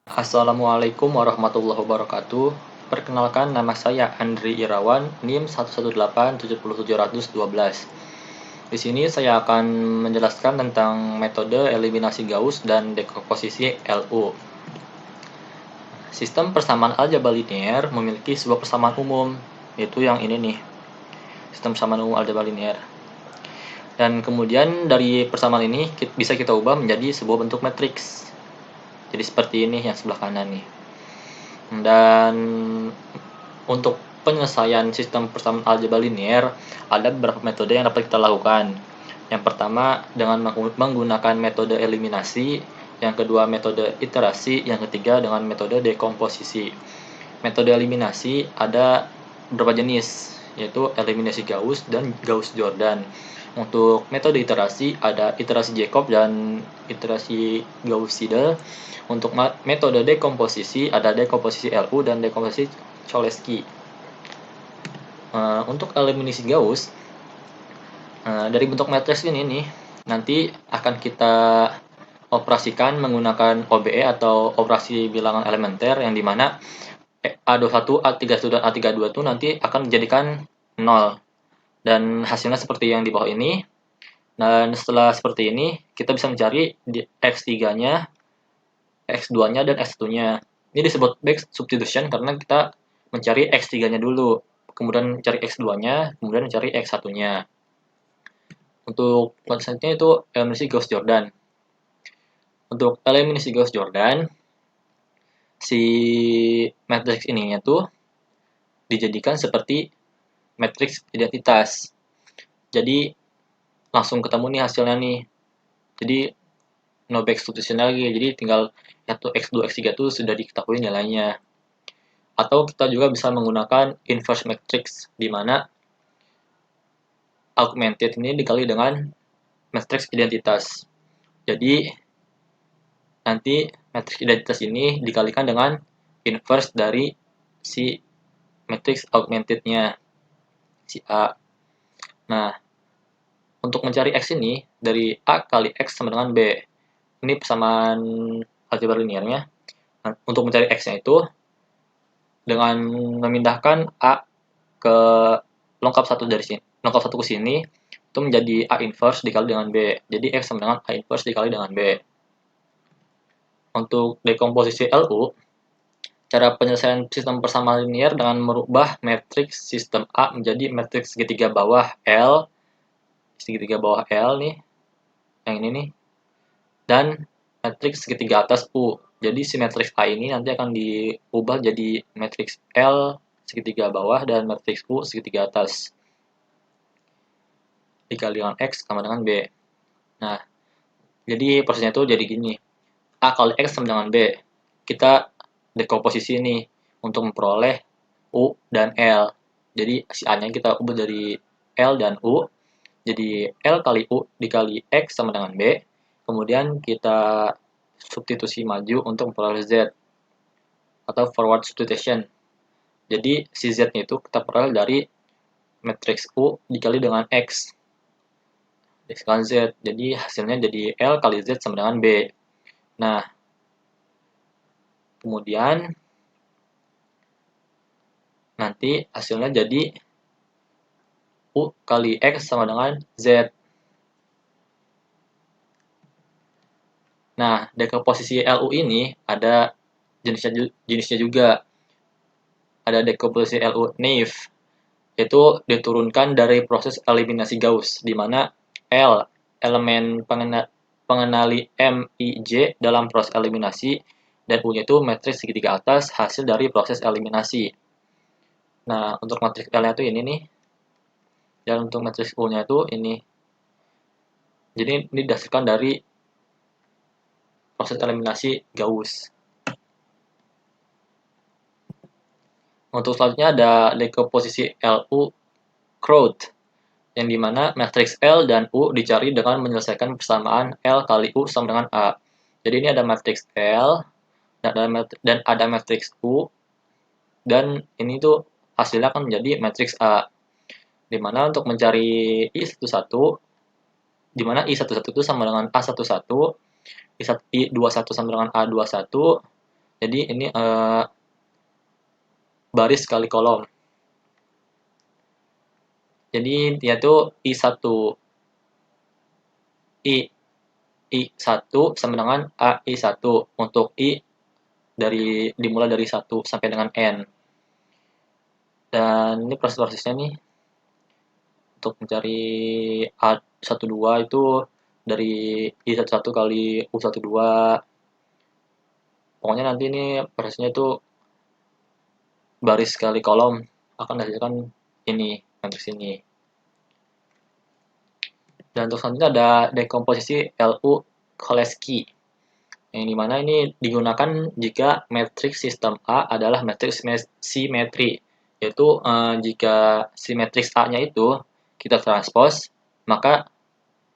Assalamualaikum warahmatullahi wabarakatuh. Perkenalkan, nama saya Andri Irawan, NIM 1187712. Di sini saya akan menjelaskan tentang metode eliminasi Gauss dan dekomposisi LU. Sistem persamaan aljabar linear memiliki sebuah persamaan umum, yaitu yang ini nih, sistem persamaan umum aljabar linear. Dan kemudian dari persamaan ini bisa kita ubah menjadi sebuah bentuk matriks. Jadi seperti ini yang sebelah kanan nih. Dan untuk penyelesaian sistem persamaan aljabar linear, ada beberapa metode yang dapat kita lakukan. Yang pertama dengan menggunakan metode eliminasi, yang kedua metode iterasi, yang ketiga dengan metode dekomposisi. Metode eliminasi ada beberapa jenis, yaitu eliminasi Gauss dan Gauss-Jordan. Untuk metode iterasi ada iterasi Jacob dan iterasi Gauss-Seidel. Untuk metode dekomposisi ada dekomposisi LU dan dekomposisi Cholesky. Untuk eliminasi Gauss, dari bentuk matriks ini nih nanti akan kita operasikan menggunakan OBE atau operasi bilangan elementer, yang dimana A21, A31, dan A32 itu nanti akan dijadikan 0. Dan hasilnya seperti yang di bawah ini. Dan setelah seperti ini, kita bisa mencari X3-nya, X2-nya, dan X1-nya. Ini disebut back substitution karena kita mencari X3-nya dulu, kemudian mencari X2-nya, kemudian mencari X1-nya. Untuk selanjutnya itu eliminasi Gauss-Jordan. Untuk eliminasi Gauss-Jordan, si matriks ininya tuh dijadikan seperti matriks identitas. Jadi langsung ketemu nih hasilnya nih. Jadi no back substitution lagi. Jadi tinggal X2, X3 itu sudah diketahui nilainya. Atau kita juga bisa menggunakan inverse matrix, di mana augmented ini dikali dengan matriks identitas. Jadi nanti matriks identitas ini dikalikan dengan inverse dari si matriks augmentednya, si A. Nah, untuk mencari X ini, dari A kali X sama dengan B. Ini persamaan aljabar linearnya. Nah, untuk mencari X-nya itu, dengan memindahkan A ke lengkap satu dari sini, lengkap satu ke sini, itu menjadi A inverse dikali dengan B. Jadi X sama dengan A inverse dikali dengan B. Untuk dekomposisi LU, cara penyelesaian sistem persamaan linear dengan merubah matriks sistem A menjadi matriks segitiga bawah L, segitiga bawah L nih, yang ini nih, dan matriks segitiga atas U. Jadi si matriks A ini nanti akan diubah jadi matriks L segitiga bawah dan matriks U segitiga atas, dikali dengan X sama dengan B. Nah, jadi prosesnya itu jadi gini. A kali X sama dengan B. Kita dekomposisi ini untuk memperoleh U dan L. Jadi si A-nya kita ubah dari L dan U. Jadi L kali U dikali X sama dengan B. Kemudian kita substitusi maju untuk memperoleh Z, atau forward substitution. Jadi si Z-nya itu kita peroleh dari matriks U dikali dengan X. X kali Z. Jadi hasilnya jadi L kali Z sama dengan B. Nah, kemudian nanti hasilnya jadi U kali X sama dengan Z. Nah, dekomposisi LU ini ada jenisnya juga. Ada dekomposisi LU naive, yaitu diturunkan dari proses eliminasi Gauss, di mana L, elemen pengenali M, I, J dalam proses eliminasi, dan U-nya itu matriks segitiga atas hasil dari proses eliminasi. Nah, untuk matriks L-nya itu ini nih, dan untuk matriks U-nya itu ini. Jadi ini didasarkan dari proses eliminasi Gauss. Untuk selanjutnya ada dekomposisi LU Crout, yang dimana matriks L dan U dicari dengan menyelesaikan persamaan L kali U sama dengan A. Jadi ini ada matriks L dan ada matriks U, dan ini tuh hasilnya akan menjadi matriks A. Dimana untuk mencari I11, dimana I11 itu sama dengan A11, I21 sama dengan A21, Jadi ini baris kali kolom. Jadi dia tuh I1 sama dengan AI1. Untuk I dimulai dari 1 sampai dengan N. Dan ini proses-prosesnya nih untuk mencari A12 itu dari I11 kali U12. Pokoknya nanti ini prosesnya itu baris kali kolom akan menghasilkan ini, matriks ini. Dan untuk selanjutnya ada dekomposisi LU Cholesky, yang dimana ini digunakan jika matriks sistem A adalah matriks simetri, yaitu jika simetriks A-nya itu kita transpose, maka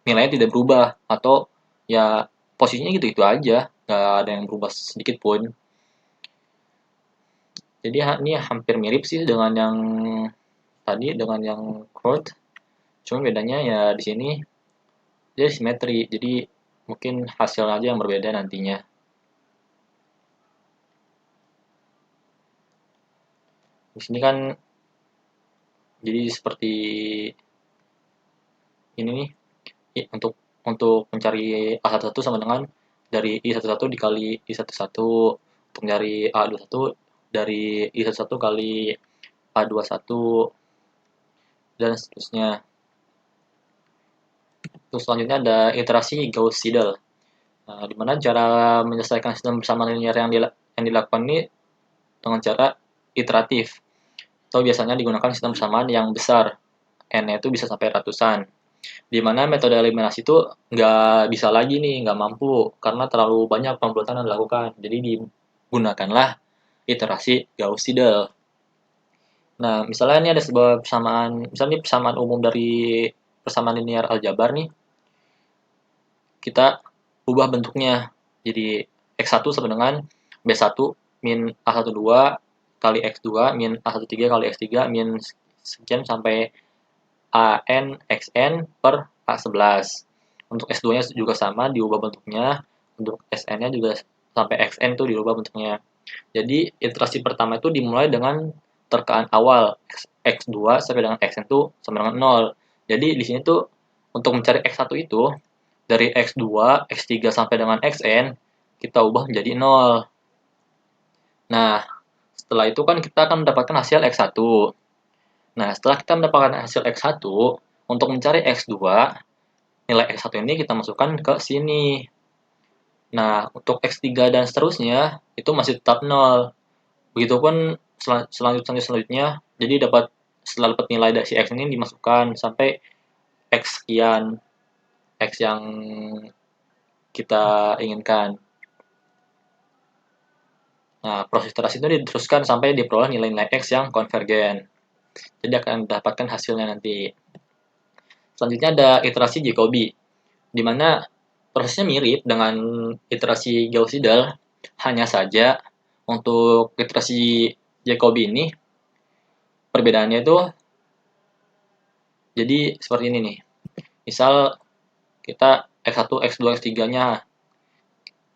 nilainya tidak berubah, atau ya posisinya gitu-gitu aja, nggak ada yang berubah sedikit pun. Jadi ini hampir mirip sih dengan yang tadi, dengan yang chord, cuma bedanya ya di sini dia simetri, jadi mungkin hasilnya aja yang berbeda nantinya. Di sini kan jadi seperti ini nih, untuk mencari A11 sama dengan dari I11 dikali I11, untuk mencari A21 dari I11 kali A21, dan seterusnya. Terus selanjutnya ada iterasi Gauss-Seidel. Nah, di mana cara menyelesaikan sistem persamaan linear yang dilakukan ini dengan cara iteratif, atau biasanya digunakan sistem persamaan yang besar, n-nya itu bisa sampai ratusan. Di mana metode eliminasi itu nggak bisa lagi nih, nggak mampu, karena terlalu banyak pembuatan yang dilakukan. Jadi digunakanlah iterasi Gauss-Seidel. Nah, misalnya ini ada sebuah persamaan, misalnya ini persamaan umum dari persamaan linear aljabar nih, kita ubah bentuknya. Jadi X1 sama dengan B1 min A12 kali X2 min A13 kali X3 min sekian sampai AN XN per A11. Untuk S2-nya juga sama, diubah bentuknya. Untuk SN-nya juga sampai XN itu diubah bentuknya. Jadi iterasi pertama itu dimulai dengan terkaan awal X2 sampai dengan XN itu sama dengan 0. Jadi di sini tuh untuk mencari X1 itu dari X2, X3 sampai dengan Xn kita ubah menjadi 0. Nah, setelah itu kan kita akan mendapatkan hasil X1. Nah, setelah kita mendapatkan hasil X1, untuk mencari X2, nilai X1 ini kita masukkan ke sini. Nah, untuk X3 dan seterusnya, itu masih tetap 0. Begitupun selanjutnya, jadi setelah dapat nilai dari si X ini dimasukkan sampai X sekian, X yang kita inginkan. Nah, proses iterasi itu diteruskan sampai diperoleh nilai-nilai X yang konvergen. Jadi akan mendapatkan hasilnya nanti. Selanjutnya ada iterasi Jacobi, di mana prosesnya mirip dengan iterasi Gauss-Seidel, hanya saja untuk iterasi Jacobi ini perbedaannya itu jadi seperti ini nih. Misal kita X1, X2, X3-nya.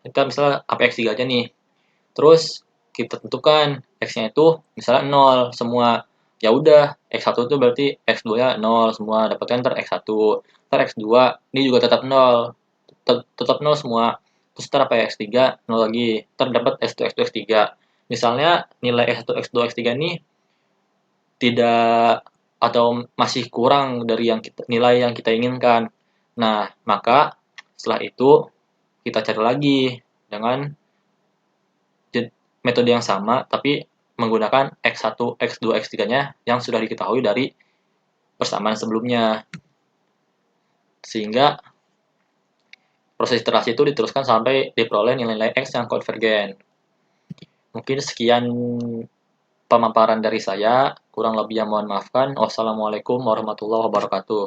Kita misalnya apa X3 aja nih. Terus kita tentukan X-nya itu misalnya 0 semua. Ya udah, X1 itu berarti X2-nya 0 semua, dapatkan ntar X1. Ntar X2 ini juga tetap 0. Tetap 0 semua. Terus ntar apa X3 0 lagi. Ntar dapat X2, X2, X3. Misalnya nilai X1, X2, X3 ini tidak atau masih kurang dari nilai yang kita inginkan. Nah, maka setelah itu kita cari lagi dengan metode yang sama, tapi menggunakan X1, X2, X3-nya yang sudah diketahui dari persamaan sebelumnya. Sehingga proses iterasi itu diteruskan sampai diperoleh nilai-nilai X yang konvergen. Mungkin sekian pemaparan dari saya, kurang lebihnya mohon maafkan. Wassalamualaikum warahmatullahi wabarakatuh.